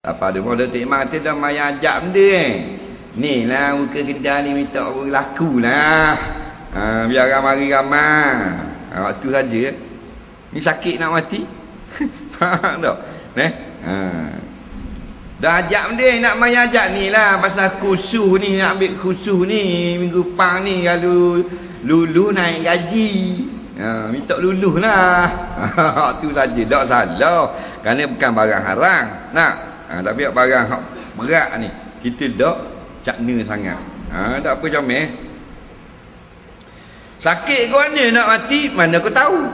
Apa dia mula tak mati dah maya ajak benda ni lah muka kedai ni minta orang laku lah. Biar ramai-ramai. Waktu saja. Ni sakit nak mati. Faham tak? Dah ajak benda nak maya ajak ni lah pasal khusus ni, nak ambil khusus ni minggu depan ni kalau lulu naik gaji. Minta luluh lah. Waktu saja tak salah. Kerana bukan barang haram. Nak tapi barang berat ni kita tak cakna sangat. Tak apa comel. Sakit kau mana nak mati, mana kau tahu.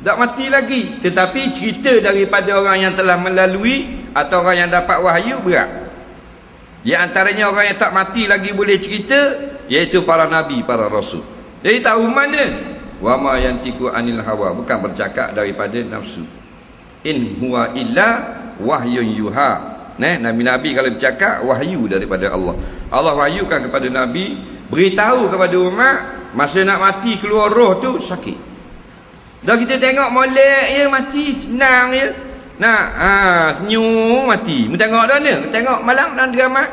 Tak mati lagi. Tetapi cerita daripada orang yang telah melalui atau orang yang dapat wahyu berat. Di antaranya orang yang tak mati lagi boleh cerita, iaitu para nabi, para rasul. Jadi tahu mana? Wa ma yantiqu anil hawa, bukan bercakap daripada nafsu. In huwa illa wahyun yuha. Nabi-nabi kalau bercakap wahyu daripada Allah. Allah wahyukan kepada nabi, beritahu kepada umat masa nak mati keluar roh tu sakit. Dah kita tengok molek je mati senang je. Nak senyum mati. Mu tengok dah ni, tengok malam dalam drama.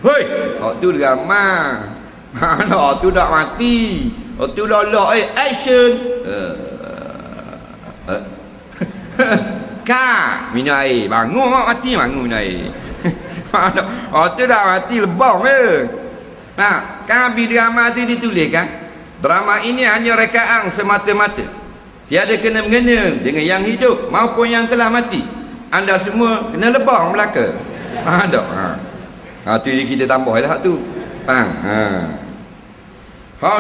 Hoi, waktu drama. Mana tu dak mati. Waktu lolok action. Kak, minum air. Bangun mati, bangun minum air. Tu dah mati lebong ke. Kan habis drama tu ditulis kan. Drama ini hanya rekaan semata-mata. Tiada kena-mengena dengan yang hidup maupun yang telah mati. Anda semua kena lebong belaka. Faham tak? Tu kita tambah lah tu. Faham?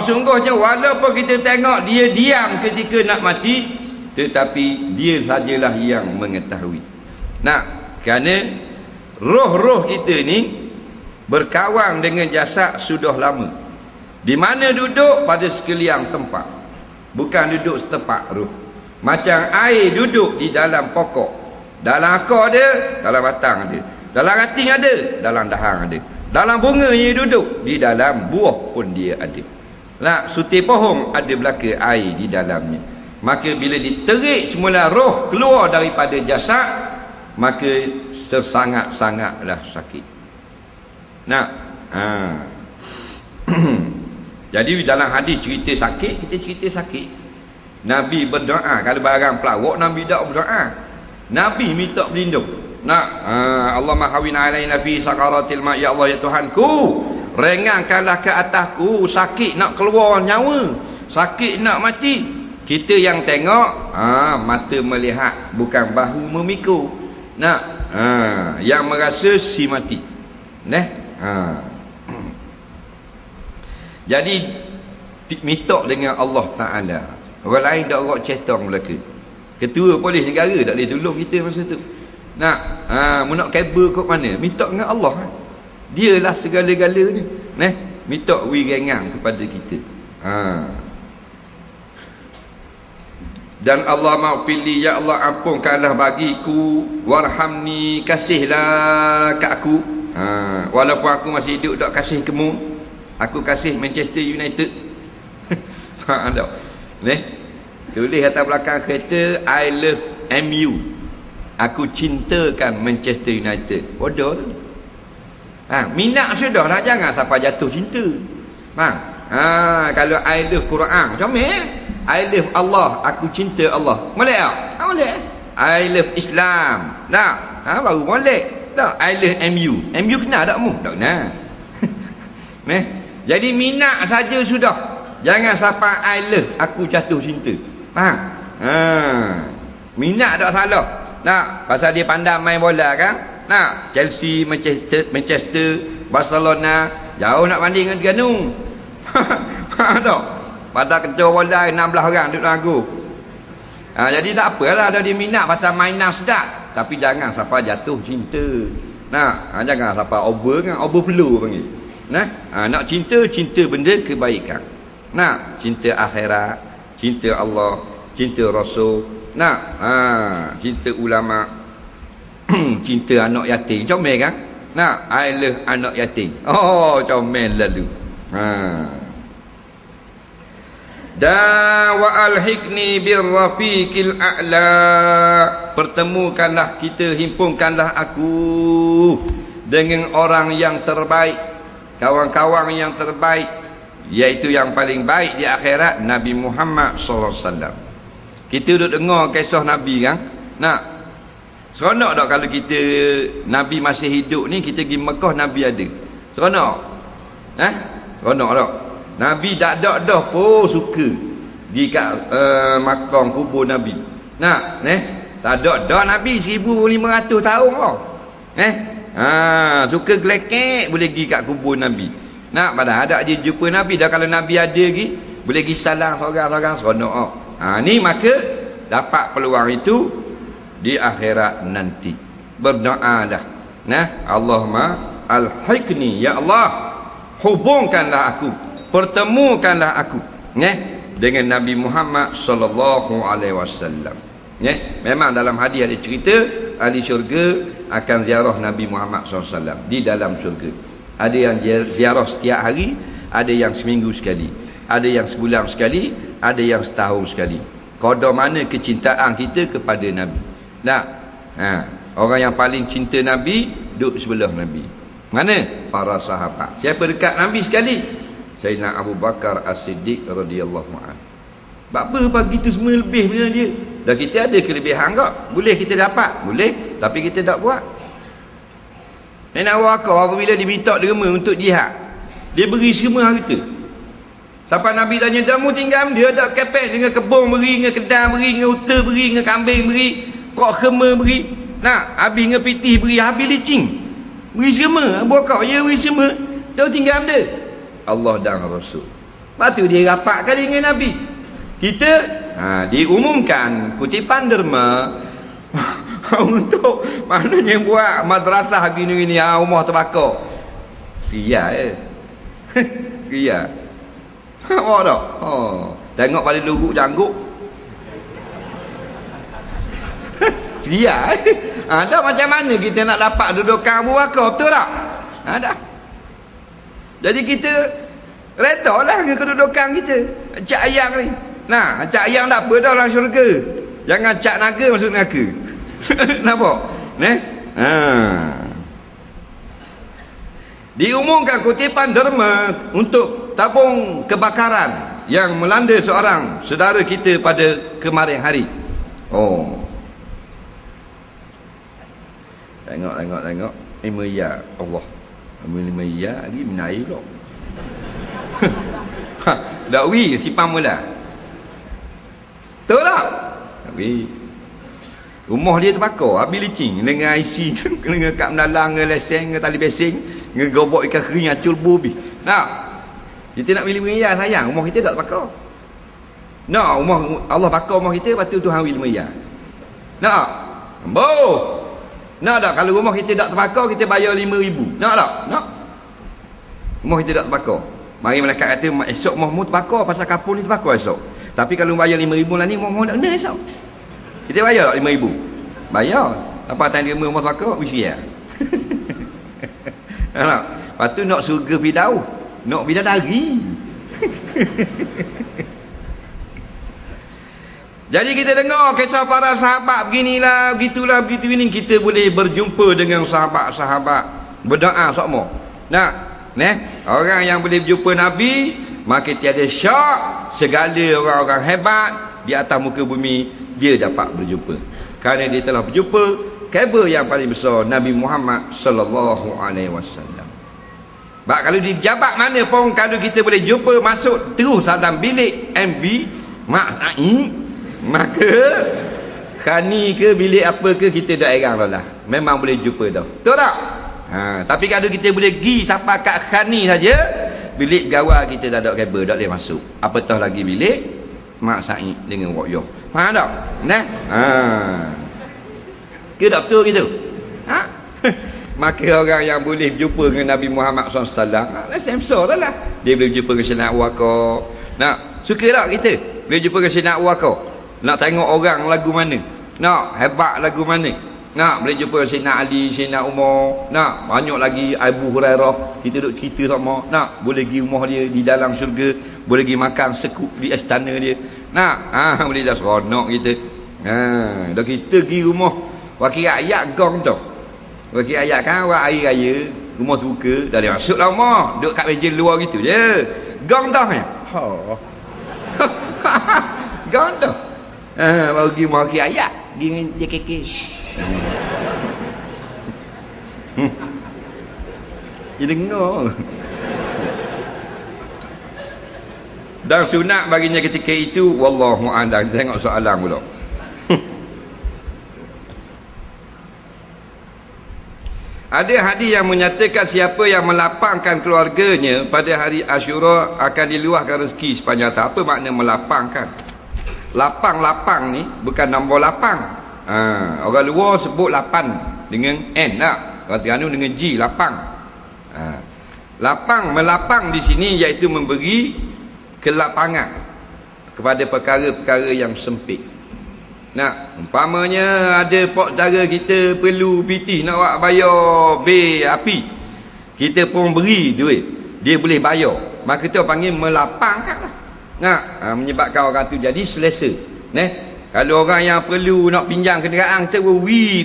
Sungguhnya walaupun kita tengok dia diam ketika nak mati, tetapi dia sajalah yang mengetahui. Kerana roh-roh kita ni berkawan dengan jasad sudah lama. Di mana duduk? Pada sekalian tempat. Bukan duduk setempat roh. Macam air duduk di dalam pokok. Dalam akar ada, dalam batang ada. Dalam ranting ada, dalam dahan ada. Dalam bunga dia duduk, di dalam buah pun dia ada. Sutir pohon ada belaka air di dalamnya. Maka bila diterik semula roh keluar daripada jasad, maka tersangat-sangatlah sakit. Jadi dalam hadis cerita sakit, kita cerita sakit. Nabi berdoa. Kalau barang pelawak, Nabi tak berdoa. Nabi minta berlindung. Allahumma hawin alaina fi sakaratil maut, ya Allah ya Tuhanku, ringankanlah ke atasku sakit nak keluar nyawa, sakit nak mati. Kita yang tengok mata melihat, bukan bahu memikul. Yang merasa si mati. Jadi minta dengan Allah Ta'ala. Orang lain tak rok cetong belaka. Ketua polis negara tak boleh tolong kita masa tu. Nak kabel kot mana? Minta dengan Allah. Dialah segala-galanya. Minta wirengang kepada kita. Dan Allah maghfirli, ya Allah ampunkanlah bagiku, warhamni, kasihlah kat aku. Walaupun aku masih hidup tak kasih kamu, aku kasih Manchester United. Faham tak? Tulis atas belakang kereta, I love MU, aku cintakan Manchester United. Bodoh tu. Minat sudah lah, jangan sampai jatuh cinta. Kalau I love Quran macam ni, I love Allah, aku cinta Allah, boleh tak? Boleh. I love Islam, baru boleh. I love MU kenal tak mu? Tak kenal. Jadi minat saja sudah, jangan sampai I love, aku jatuh cinta. Faham? Minat tak salah. Pasal dia pandai main bola kan. Chelsea, Manchester, Barcelona, jauh nak banding dengan Terengganu. Faham tak? Pada ketua bola 16 orang duduk lagu. Jadi tak apalah ada dia minat pasal mainan sedap, tapi jangan sampai jatuh cinta. Jangan sampai overflow panggil. Nak cinta benda kebaikan. Cinta akhirat, cinta Allah, cinta Rasul. Cinta ulama, cinta anak yatim. Comel kan? I love anak yatim. Comel lalu. Dan wa alhiqni birrafiqil a'la, pertemukanlah kita, himpunkanlah aku dengan orang yang terbaik, kawan-kawan yang terbaik, iaitu yang paling baik di akhirat, Nabi Muhammad sallallahu alaihi wasallam. Kita duduk dengar kisah Nabi kan, nak seronok tak kalau kita Nabi masih hidup ni, kita pergi Mekah Nabi ada, seronok? Seronok tak? Nabi tak ada dah pun suka di kat makam kubur Nabi. Nak, tak ada dah Nabi 1500 tahun kau. Suka gelekek boleh pergi kat kubur Nabi. Nak, padahal ada je jumpa Nabi dah. Kalau Nabi ada lagi, boleh pergi salam seorang-seorang, seronok. Ni maka dapat peluang itu di akhirat nanti. Berdoa dah. Allahumma alhiqni, ya Allah, hubungkanlah aku, pertemukanlah aku dengan Nabi Muhammad sallallahu alaihi wasallam. Memang dalam hadis ada cerita ahli syurga akan ziarah Nabi Muhammad sallallahu alaihi wasallam di dalam syurga. Ada yang ziarah setiap hari, ada yang seminggu sekali, ada yang sebulan sekali, ada yang setahun sekali. Qadar mana kecintaan kita kepada Nabi. Orang yang paling cinta Nabi duduk sebelah Nabi. Mana? Para sahabat. Siapa dekat Nabi sekali? Sayyidina Abu Bakar As-Siddiq radhiyallahu anhu. Apa bagi tu semua lebih punya dia. Dan kita ada kelebihan tak? Boleh kita dapat? Boleh, tapi kita tak buat. Sayyidina Abu Bakar apabila diminta derma untuk jihad, dia beri semua harta. Sampai Nabi tanya, "Kamu tinggal dia ada kapal dengan kebun beri, dengan kedai beri, dengan unta beri, dengan kambing beri, kok khema beri. Nak, habis dengan pitih beri, habis licin. Beri semua, Abu Bakar ya beri semua. Dia tinggal dia. Allah dan Rasul. Lepas tu dia rapat kali dengan Nabi. Kita diumumkan kutipan derma untuk maknanya buat madrasah gini-gini, rumah terbakar. Sia Sia. Awak tak? Tengok pada luruk janggut. Sia. Dah macam mana kita nak dapat dudukan Abu Bakar, betul tak? Dah. Jadi kita reda lah dengan kedudukan kita. Cak ayang ni. Cak ayang tak apa dah dalam syurga. Jangan cak naga masuk neraka. Nampak? Diumumkan kutipan derma untuk tabung kebakaran yang melanda seorang saudara kita pada kemarin hari. Tengok. Ya Allah. 5 ya lagi menaik pula. Dakwi simpan mula. Betul tak? Dakwi. Rumah dia terbakar, habis licin dengan IC, dengan kad menalang, dengan lesen, dengan tali besing, dengan gobok ikan kering acul bubi. Nak? Kita nak pilih ya sayang, rumah kita tak terbakar. Nak rumah Allah bakar rumah kita, lepas tu Tuhan pilih ya. Nak? Nak tak kalau rumah kita tak terbakar, kita bayar 5,000. Nak tak? Nak? Rumah kita tak terbakar. Mari malaikat kata esok rumahmu terbakar pasal kapur ni terbakar esok. Tapi kalau bayar 5,000 lah ni, rumah tak kena esok. Kita bayar tak 5,000? Bayar. Sampai tanya rumah terbakar, wisi ya. Nak? Lepas tu nak surga Firdaus. Nak bidadari. Jadi kita dengar kisah para sahabat beginilah, begitulah, begitu ini. Kita boleh berjumpa dengan sahabat-sahabat, berdoa semua. Orang yang boleh berjumpa Nabi, maka tiada syak segala orang-orang hebat di atas muka bumi dia dapat berjumpa. Kerana dia telah berjumpa kabel yang paling besar, Nabi Muhammad sallallahu alaihi wasallam. Kalau di jabat mana pun, kalau kita boleh jumpa, masuk terus dalam bilik MB maka khani ke bilik apa ke, kita dah erang lah. Memang boleh jumpa dah. Betul tak? Tapi kalau kita boleh pergi sampai kat khani saja, bilik gawar kita dah ada kabel, tak boleh masuk. Apatah lagi bilik Mak Said dengan Wak Yoh. Faham tak? Ke tak betul gitu? Maka orang yang boleh berjumpa dengan Nabi Muhammad SAW, semsor lah. Dia boleh berjumpa dengan Sayyidina Abu Bakar. Suka tak kita boleh jumpa dengan Sayyidina Abu Bakar? Nak tengok orang lagu mana? Nak hebat lagu mana? Nak boleh jumpa Sayyidina Ali, Sayyidina Umar. Nak banyak lagi Abu Hurairah. Kita duk cerita sama. Nak boleh pergi rumah dia di dalam syurga, boleh pergi makan sekuk di istana dia. Nak boleh dah seronok kita. Dah kita pergi rumah wakil rakyat gong tu. Wakil rakyat kan hari raya rumah terbuka, dah dia masuk lah rumah, duduk kat meja luar gitu je. Gong dah ya. Gong dah. Baru pergi rumah wakil rakyat, pergi dengan dia keke. Dia dengar. Dan sunat baginya ketika itu wallahu a'lam. Kita tengok soalan pula. Ada hadis yang menyatakan siapa yang melapangkan keluarganya pada hari Asyura akan diluahkan rezeki sepanjang tahun. Apa makna melapangkan? Lapang-lapang ni bukan nombor lapang. Orang luar sebut lapan dengan N tak? Orang Terengganu dengan G, lapang. Lapang, melapang di sini iaitu memberi kelapangan kepada perkara-perkara yang sempit. Nah, umpamanya ada pak saudara kita perlu PT nak buat bayar bil api. Kita pun beri duit, dia boleh bayar. Maka kita panggil melapangkan lah. Nah, menyebabkan orang tu jadi selesa. Kalau orang yang perlu nak pinjam kenderaan, kita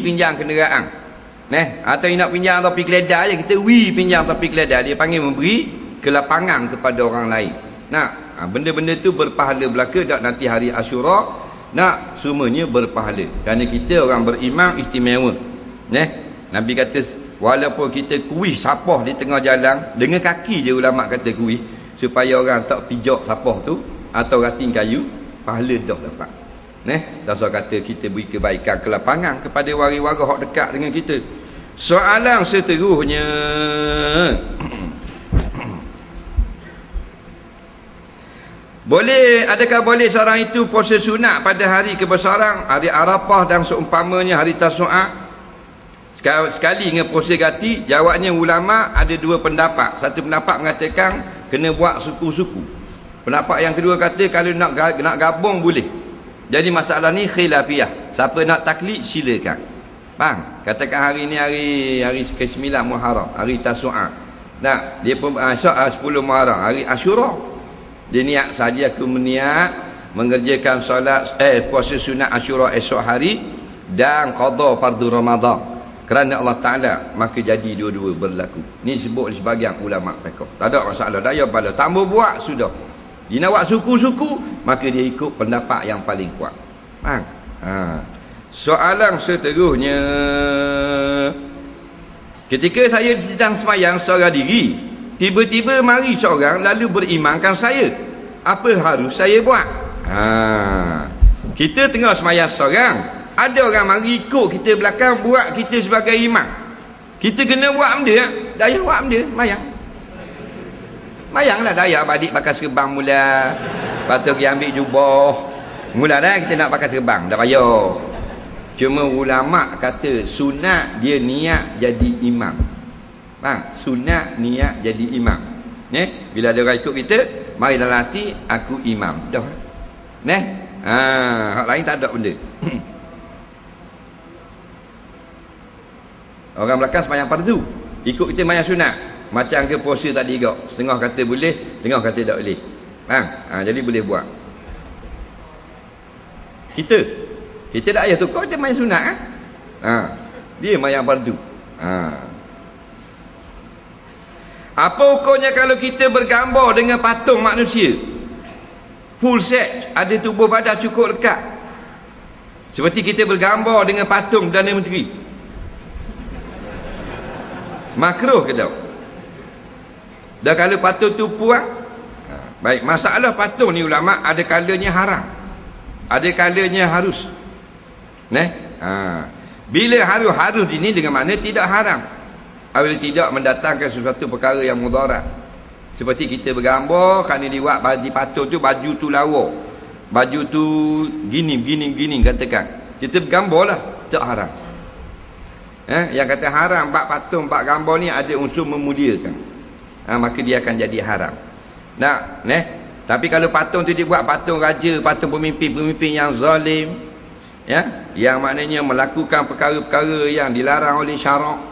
pinjam kenderaan. Atau nak pinjam topi keledar je, kita pinjam topi keledar. Dia panggil memberi kelapangan kepada orang lain. Nah, benda-benda tu berpahala belaka dak nanti hari Asyura. Nak semuanya berpahala. Kerana kita orang beriman istimewa. Nabi kata walaupun kita kuih sapah di tengah jalan, dengan kaki je ulama kata kuih, supaya orang tak pijak sapah tu atau rating kayu, pahala dah dapat. Dasar kata kita beri kebaikan kelapangan kepada wari-wara hak dekat dengan kita. Soalan seterusnya, adakah boleh seorang itu puasa sunat pada hari kebesaran, hari Arafah dan seumpamanya hari Tasu'a sekali dengan puasa ganti? Jawabnya ulama ada dua pendapat. Satu pendapat mengatakan kena buat suku-suku. Pendapat yang kedua kata kalau nak gabung boleh. Jadi masalah ni khilafiyah. Siapa nak taklid silakan. Faham? Katakan hari ni hari ke-9 Muharram, hari Tasu'a. Nah, dia pun 10 Muharram, hari Asyura. Dia niat saja, aku meniat mengerjakan solat puasa sunat Asyura esok hari dan qada fardu Ramadan kerana Allah Taala, maka jadi dua-dua berlaku. Ni sebut sebahagian ulama fiqh. Tak ada masalah. Daya bala tambah buat sudah. Dia nak buat suku-suku, maka dia ikut pendapat yang paling kuat. Faham? Soalan seterusnya, ketika saya sedang sembahyang seorang diri, tiba-tiba mari seorang lalu berimankan saya, apa harus saya buat? Kita tengah sembahyang seorang, ada orang mari ikut kita belakang buat kita sebagai imam. Kita kena buat benda, daya buat benda, sembahyang. Bayanglah daya balik pakai serban mula, lepas tu pergi ambil jubah. Mula dah kita nak pakai serban, dah payah. Cuma ulama kata sunat dia niat jadi imam. Faham? Sunat niat jadi imam. Bila ada orang ikut kita, mari dalam hati aku imam. Dah. Hak lain tak ada benda. Orang belakang sembahyang fardu, ikut kita sembahyang sunat. Macam ke puasa tadi juga, setengah kata boleh, setengah kata tak boleh. Faham? Jadi boleh buat. Kita tak payah tukar, kita main sunat kan? Dia main fardu. Apa hukumnya kalau kita bergambar dengan patung manusia full set, ada tubuh badan cukup lekat, seperti kita bergambar dengan patung Perdana Menteri? Makruh ke tak? Dan kalau patung tu puas, baik. Masalah patung ni ulama ada kalanya haram, ada kalanya harus. Bila harus ini dengan mana tidak haram, apabila tidak mendatangkan sesuatu perkara yang mudarat. Seperti kita bergambar, kerana dibuat di patung tu baju tu lawa, baju tu gini katakan, kita bergambar lah, tak haram. Yang kata haram bak patung bak gambar ni ada unsur memuliakan, maka dia akan jadi haram. Tapi kalau patung tu dibuat patung raja, patung pemimpin yang zalim, Ya, yang maknanya melakukan perkara-perkara yang dilarang oleh syarak,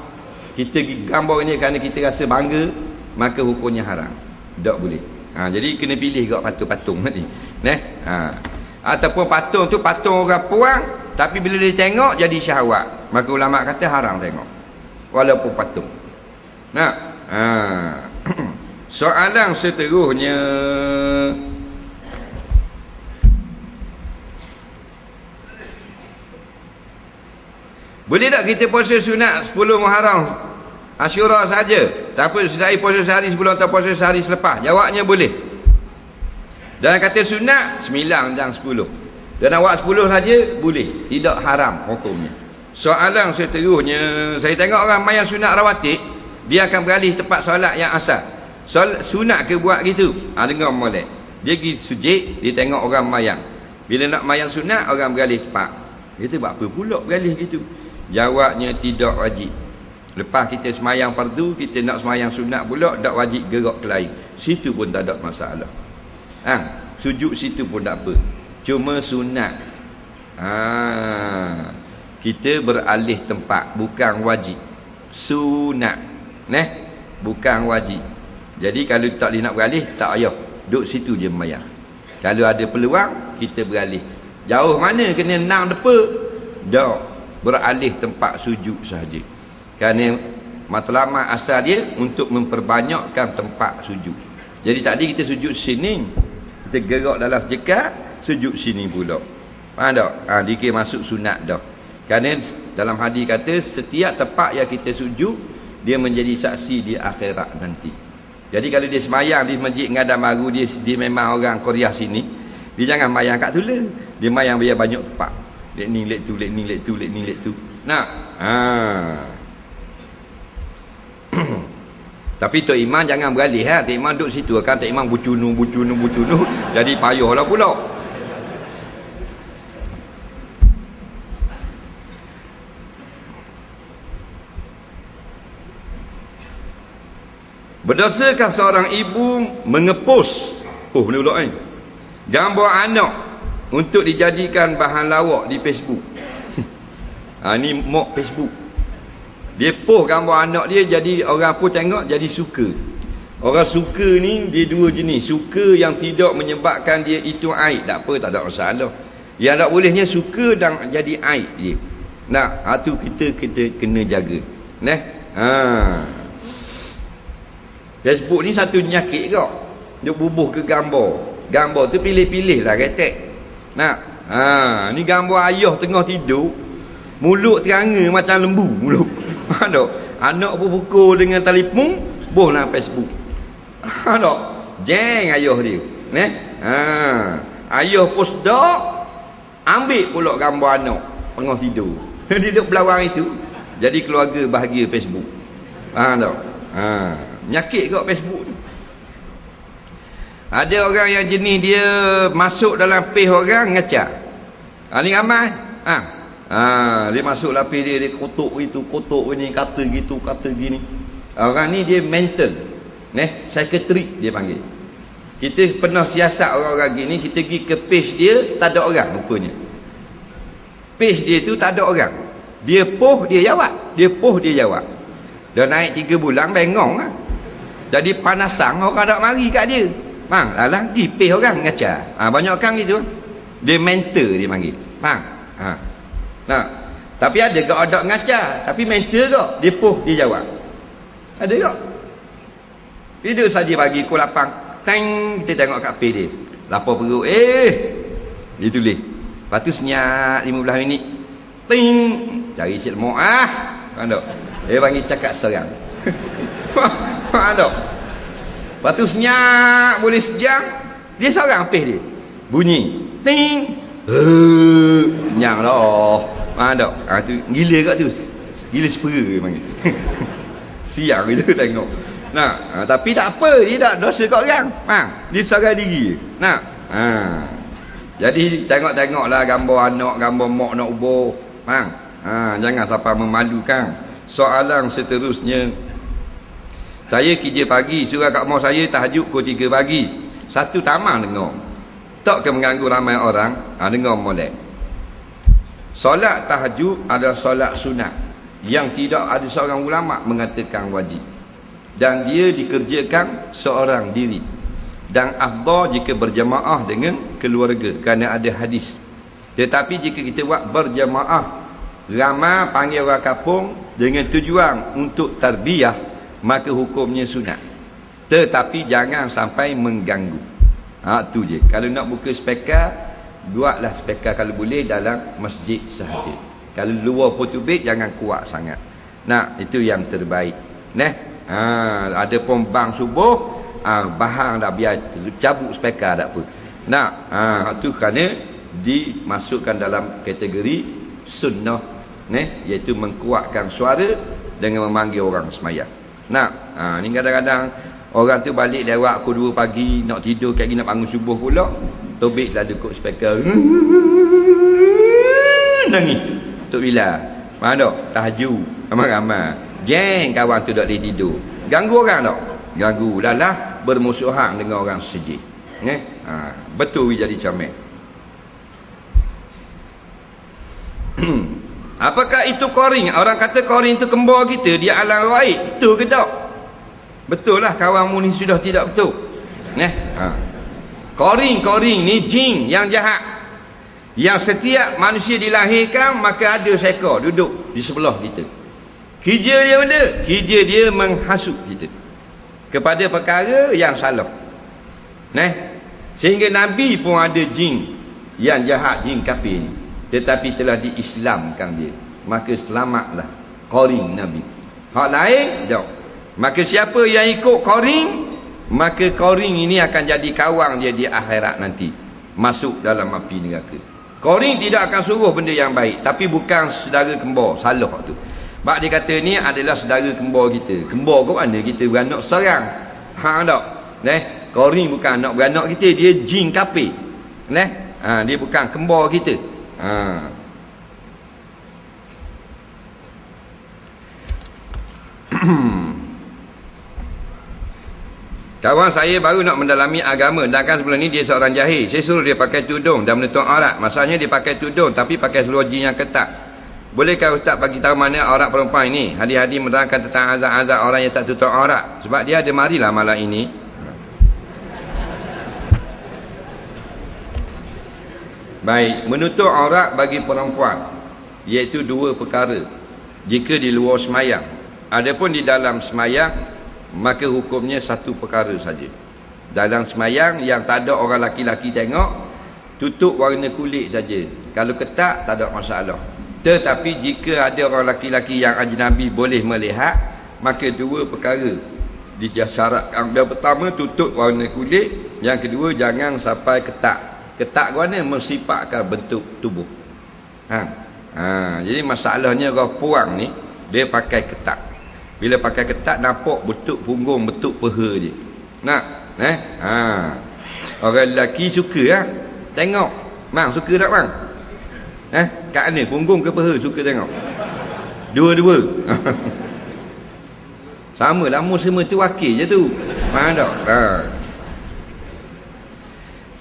kita gambar ni kerana kita rasa bangga, maka hukumnya haram. Tak boleh. Jadi kena pilih gak patung-patung ni. Ataupun patung tu patung orang puang, tapi bila dia tengok jadi syahwat, maka ulama kata haram tengok walaupun patung. Soalan seterusnya, boleh tak kita puasa sunat 10 Muharram Asyura saja, tak apa saya puasa sehari sebelum atau puasa sehari selepas? Jawabnya boleh. Dan kata sunat 9 dan 10, dan awak 10 saja boleh, tidak haram hukumnya. Soalan seterusnya, saya tengok orang mayang sunat rawatib, dia akan beralih tempat solat yang asal. Sunat ke buat gitu? Dengar molek, dia pergi sujud, dia tengok orang mayang, bila nak mayang sunat orang beralih tempat, kita buat apa pula beralih gitu? Jawabnya tidak wajib. Lepas kita semayang fardu, kita nak semayang sunat pula, tak wajib gerak ke lain, situ pun tak ada masalah. Sujud situ pun tak apa, cuma sunat. Kita beralih tempat, bukan wajib. Sunat, bukan wajib. Jadi kalau tak boleh nak beralih, tak payah, duduk situ je semayang. Kalau ada peluang, kita beralih. Jauh mana kena nang depa, tak, beralih tempat sujud sahaja. Kerana matlamat asal dia untuk memperbanyakkan tempat sujud. Jadi tadi kita sujud sini, kita gerak dalam sejekat, sujud sini pula. Faham tak? Dikir masuk sunat dah. Kerana dalam hadis kata setiap tempat yang kita sujud, dia menjadi saksi di akhirat nanti. Jadi kalau dia semayang di masjid Ngadam Baru, dia memang orang Korea sini, dia jangan mayang kat tula, dia mayang biar banyak tempat. Lek ni, lek tu, lek ni, lek tu, lek ni, lek tu. Tapi Tok Iman jangan beralih. Tok Iman duduk situ, kan Tok Iman bucunu, jadi payahlah pula. Berdosakah seorang ibu mengepos ni pula gambar anak untuk dijadikan bahan lawak di Facebook? Ni mock Facebook. Dia post gambar anak dia, jadi orang pun tengok jadi suka. Orang suka ni dia dua jenis. Suka yang tidak menyebabkan dia itu aib, tak apa, tak ada masalah. Yang tak bolehnya suka dan jadi aib dia. Tu kita kena jaga. Facebook ni satu penyakit kau. Dia bubuh ke gambar. Gambar tu pilih-pilih lah ketek. Ni gambar ayah tengah tidur, mulut teranga macam lembu mulut. Anak pun pukul dengan telefon, boh dalam Facebook. Jeng ayah dia. Ayah post dak, ambil pula gambar anak tengah tidur. Dia duduk belawang itu. Jadi keluarga bahagia Facebook. Penyakit kat Facebook ni. Ada orang yang jenis dia masuk dalam page orang ngacak. Ni ramai. Dia masuk dalam page dia kotok itu, kotok ini, kata gitu, kata gini. Orang ni dia mental, psychiatric dia panggil. Kita pernah siasat orang-orang gini, kita pergi ke page dia, tak ada orang rupanya. Page dia tu tak ada orang. Dia post, dia jawab. Dia post, dia jawab. Dah naik 3 bulan, bengong lah. Jadi panasan orang tak mari kat dia. Alang pergi page orang ngaca. Banyak kan gitu. Dia mentor dia panggil. Tapi ada ke ada ngaca, tapi mentor ke? Dia post, dia jawab. Ada tak? Dia saja bagi pukul 8. Kita tengok kat page dia. Lapar perut. Dia tulis. Lepas tu senyap 15 minit. Cari isi lemak. Faham tak? Dia panggil cakap serang. Faham tak? Lepas tu senyap boleh sejam, dia seorang page dia bunyi senyap lah. Faham tak? Tu gila kat tu, gila sepera dia panggil. Siang kita tengok. Tapi tak apa, dia tak dosa kat orang. Dia seorang diri. Jadi tengok-tengoklah gambar anak, gambar mak nak ubah. Jangan sampai memalukan. Soalan seterusnya, saya kerja pagi, surah kat mak saya tahajud pukul 3 pagi. Satu tamang dengar, tak ke mengganggu ramai orang. Dengar molek. Solat tahajud adalah solat sunat yang tidak ada seorang ulama mengatakan wajib, dan dia dikerjakan seorang diri, dan afdal jika berjamaah dengan keluarga kerana ada hadis. Tetapi jika kita buat berjamaah ramai panggil orang kampung dengan tujuan untuk tarbiyah, maka hukumnya sunat, tetapi jangan sampai mengganggu. Tu je. Kalau nak buka speaker, buatlah speaker kalau boleh dalam masjid sahaja. Kalau luar Portubik jangan kuat sangat. Nah, itu yang terbaik. Ada pun bang subuh, bahang dah biar cabut speaker tak apa. Nah, tu kerana dimasukkan dalam kategori sunnah, iaitu mengkuatkan suara dengan memanggil orang semayang. Nah, ni kadang-kadang orang tu balik lewat pukul 2 pagi nak tidur, kat nak bangun subuh pula, Tobik selalu kok speaker nangis. Tok Bila mana tahajud ramai-ramai, jeng kawan tu tak boleh tidur, ganggu orang tak? Ganggu lah bermusuhan dengan orang sejid. Betul jadi comel. Apakah itu koring? Orang kata koring itu kembar kita, dia alam baik. Betul ke tak? Betul lah, kawanmu ni sudah tidak betul. Koring ni jin yang jahat, yang setiap manusia dilahirkan maka ada seekor duduk di sebelah kita. Kerja dia benda? Kerja dia menghasut kita kepada perkara yang salah. Sehingga Nabi pun ada jin yang jahat, jin kafir ni, tetapi telah diislamkan dia, maka selamatlah koring Nabi. Hak lain tak. Maka siapa yang ikut koring, maka koring ini akan jadi kawan dia di akhirat nanti, masuk dalam api neraka. Koring tidak akan suruh benda yang baik, tapi bukan saudara kembar, salah tu. Sebab dia kata ni adalah saudara kembar kita. Kembar ke mana kita beranak serang? Tak. Koring bukan anak beranak kita, dia jin kafir. Dia bukan kembar kita. Kawan saya baru nak mendalami agama, dan kan sebelum ni dia seorang jahil. Saya suruh dia pakai tudung dan menutup aurat. Masalahnya dia pakai tudung tapi pakai seluar jin yang ketat. Bolehkah Ustaz bagi tahu mana aurat perempuan ini? Hadis-hadis menerangkan tentang azab-azab orang yang tak tutup aurat. Sebab dia ada marilah malam ini. Baik, menutup aurat bagi perempuan iaitu dua perkara jika di luar semayang. Adapun di dalam semayang, maka hukumnya satu perkara saja. Dalam semayang yang tak ada orang laki-laki tengok, tutup warna kulit saja. Kalau ketat tak ada masalah. Tetapi jika ada orang laki-laki yang ajnabi boleh melihat, maka dua perkara disyaratkan. Yang pertama tutup warna kulit, yang kedua jangan sampai ketat. Ketat warna mensifatkan bentuk tubuh. Jadi masalahnya orang puang ni dia pakai ketat. Bila pakai ketat nampak bentuk punggung, bentuk peha je. Orang lelaki suka tengok. Mang suka tak bang? Kat mana? Punggung ke peha suka tengok? Dua-dua. Sama lah, semua tu wakil je tu. Faham tak?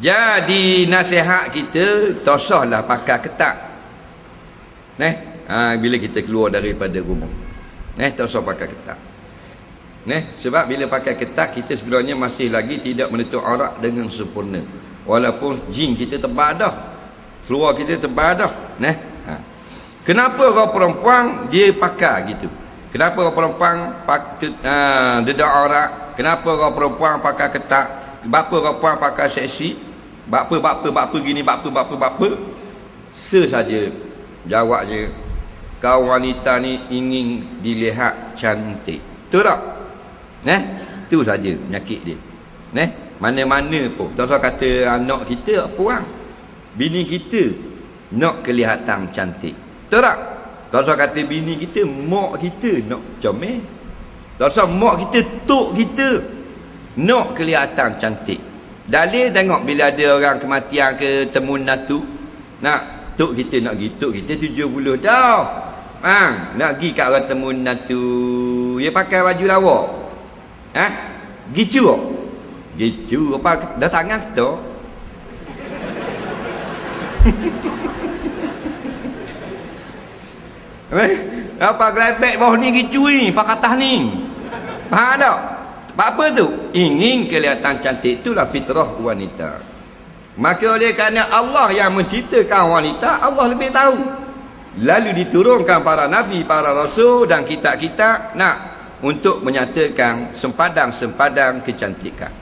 Jadi nasihat kita, tosahlah pakai ketat. Bila kita keluar daripada rumah, tak usah pakai ketat. Sebab bila pakai ketat, kita sebenarnya masih lagi tidak menutup aurat dengan sempurna. Walaupun jin kita tebal dah, keluar kita tebal dah. Kenapa orang perempuan dia pakai gitu? Kenapa orang perempuan dedak aurat? Kenapa orang perempuan pakai ketat? Bapa orang perempuan pakai seksi? Bapa gini, bapa. Sesaja jawab je, kau wanita ni ingin dilihat cantik. Betul tak? Itu saja penyakit dia. Mana-mana pun. Tak usah kata anak kita apa orang. Bini kita nak kelihatan cantik. Betul tak? Tak usah kata bini kita, mak kita nak comel. Tak usah mak kita, tok kita nak kelihatan cantik. Dalil tengok bila ada orang kematian ke temun natu. Tok kita nak pergi, tok kita 70 dah. Nak pergi kat orang temun natu, dia pakai baju lawak. Gitu tak? Gitu apa? Dah tangan tu. Apa gelabek bawah ni gicui pak atas ni. Faham tak? Apa tu? Ingin kelihatan cantik, itulah fitrah wanita. Maka oleh kerana Allah yang menciptakan wanita, Allah lebih tahu. Lalu diturunkan para nabi, para rasul dan kitab-kitab untuk menyatakan sempadang-sempadang kecantikan.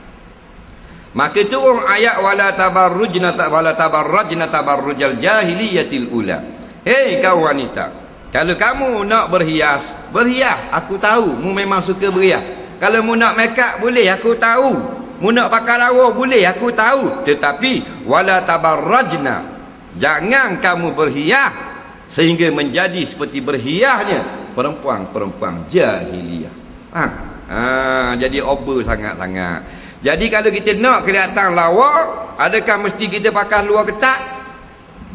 Maka turun ayat wala tabarrujna tabarrujal jahiliyatil ula. Hei kau wanita, kalau kamu nak berhias, berhias. Aku tahu mu memang suka berhias. Kalau mu nak make up boleh, aku tahu. Mu nak pakai lawa boleh, aku tahu. Tetapi wala tabarrajna, jangan kamu berhias sehingga menjadi seperti berhiasnya perempuan-perempuan jahiliyah. Jadi over sangat-sangat. Jadi kalau kita nak kelihatan lawa, adakah mesti kita pakai luar ketat?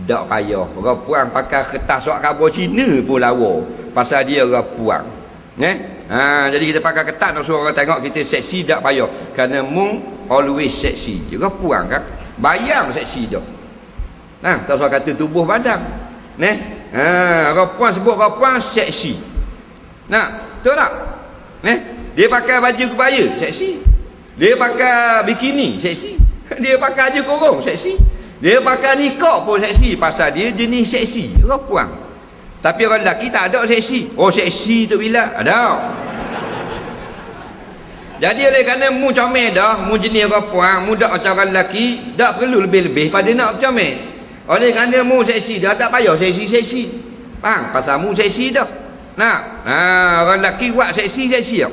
Tak payah. Orang puang pakai kertas suat kabur Cina pun lawa, pasal dia orang puang. Jadi kita pakai ketat nak suruh orang tengok kita seksi, tak payah. Kerana mu always seksi. Dia orang puang kan, bayang seksi tu. Tak usah kata tubuh badan. Orang puang sebut orang puang seksi. Betul tak? Dia pakai baju kebaya seksi. Dia pakai bikini seksi. Dia pakai baju korong seksi. Dia pakai nikah pun seksi, pasal dia jenis seksi. Orang puang. Tapi orang lelaki tak ada seksi. Oh seksi tu bila? Ada. Jadi oleh kerana mu comel dah, mu jenis orang puang, mu tak macam orang lelaki, tak perlu lebih-lebih pada nak comel. Oleh kerana mu seksi dah, tak payah seksi-seksi. Faham? Pasal mu seksi dah. Orang lelaki buat seksi-seksi tak?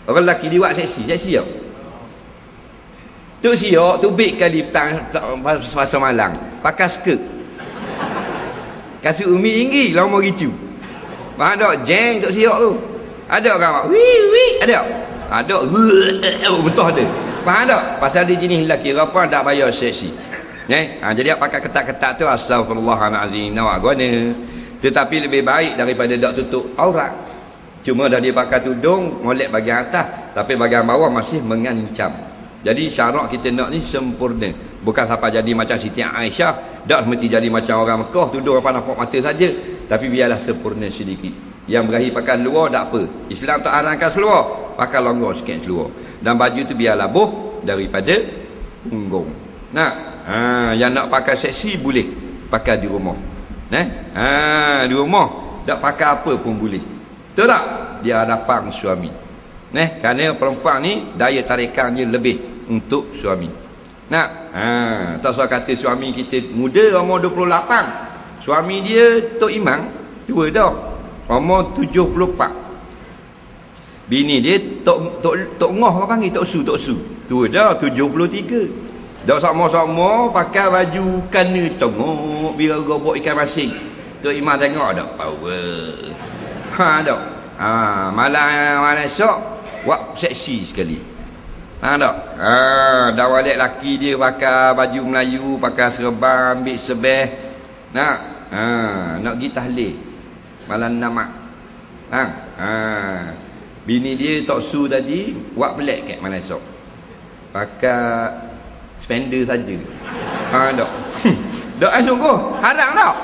Orang lelaki dia buat seksi tak? Tu siok, tu big kali petang Selasa malang pakai skirt, kasut umi tinggi lama ricu. Faham tak? Jeng tu siok tu. Ada orang wih ada betul ada. Faham tak? Pasal dia jenis lelaki, apa tak payah seksi. Jadi pakai ketat-ketat tu astagfirullahalazim, nak guna. Tetapi lebih baik daripada tak tutup aurat. Cuma dah dia pakai tudung molek bahagian atas, tapi bahagian bawah masih mengancam. Jadi syarak kita nak ni sempurna. Bukan sampai jadi macam Siti Aisyah, tak mesti jadi macam orang Mekah, tudung apa nampak mata saja. Tapi biarlah sempurna sedikit. Yang berakhir pakai seluar tak apa. Islam tak haramkan seluar, pakai longgar sikit seluar. Dan baju tu biarlah boh daripada punggung. Yang nak pakai seksi boleh pakai di rumah. Di rumah tak pakai apa pun boleh. Betul tak? Dia hadapan suami. Kerana perempuan ni daya tarikannya lebih untuk suami. Tak usah kata suami kita muda umur 28. Suami dia Tok Imam tua dah, umur 74. Bini dia Tok Ngoh apa panggil, Tok Su tua dah 73. Dah sama-sama pakai baju kana tengok biar gobok ikan masin. Tok Imam tengok dak power. Tak. Malam esok wak seksi sekali. Tak. Dah balik laki dia pakai baju Melayu, pakai serban, ambil sebeh. Nak pergi tahlil malam namak. Bini dia Tok Su tadi wak pelik kat malam esok, pakai spender saja. Tak. Tak sungguh haram tak?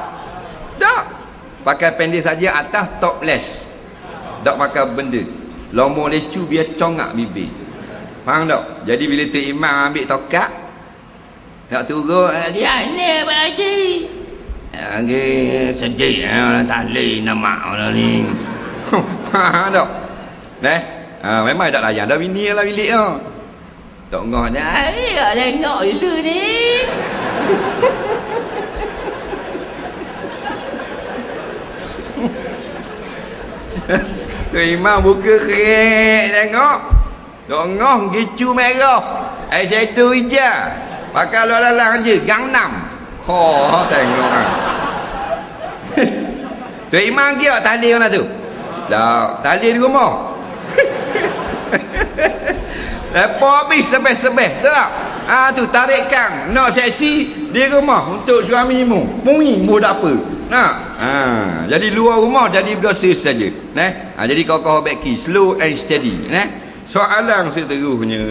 Tak. Pakai pendek saja atas topless. Tak pakai benda. Lomo lecu biar congak bibir. Faham tak? Jadi bila Tok Imam ambil tokat, nak turun, dia ni Pak Haji. Sedih orang tahlil nama orang ni. Faham tak? Memang tak layan dah bini lah bilik tu. Tok Ngoh dia, tak tengok dulu ni. Tok Imam buka kerek tengok. Tok Ngoh gicu merah, eyeshadow hijau, pakai lalang je, Gangnam. Tengok kan. Tok Imam dia tahlil mana tu? Tak, tahlil di rumah. Lepas habis sebeh-sebeh, betul tak? Tu tarikan nak seksi di rumah untuk suamimu. Mu tak apa. Jadi luar rumah jadi berdosa saja. Jadi kau beki slow and steady. Soalan seterusnya.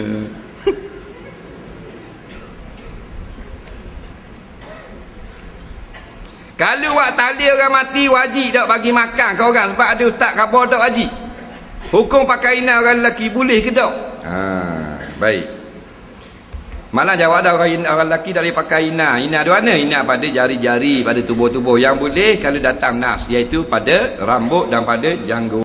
Kalau buat tali orang mati wajib tak bagi makan ke orang sebab ada ustaz khabar tak wajib. Hukum pakai ina orang lelaki boleh ke tak? Baik. Malah jawab ada orang lelaki dari pakai ina. Ina di mana? Ina pada jari-jari, pada tubuh-tubuh yang boleh kalau datang nas, iaitu pada rambut dan pada janggut.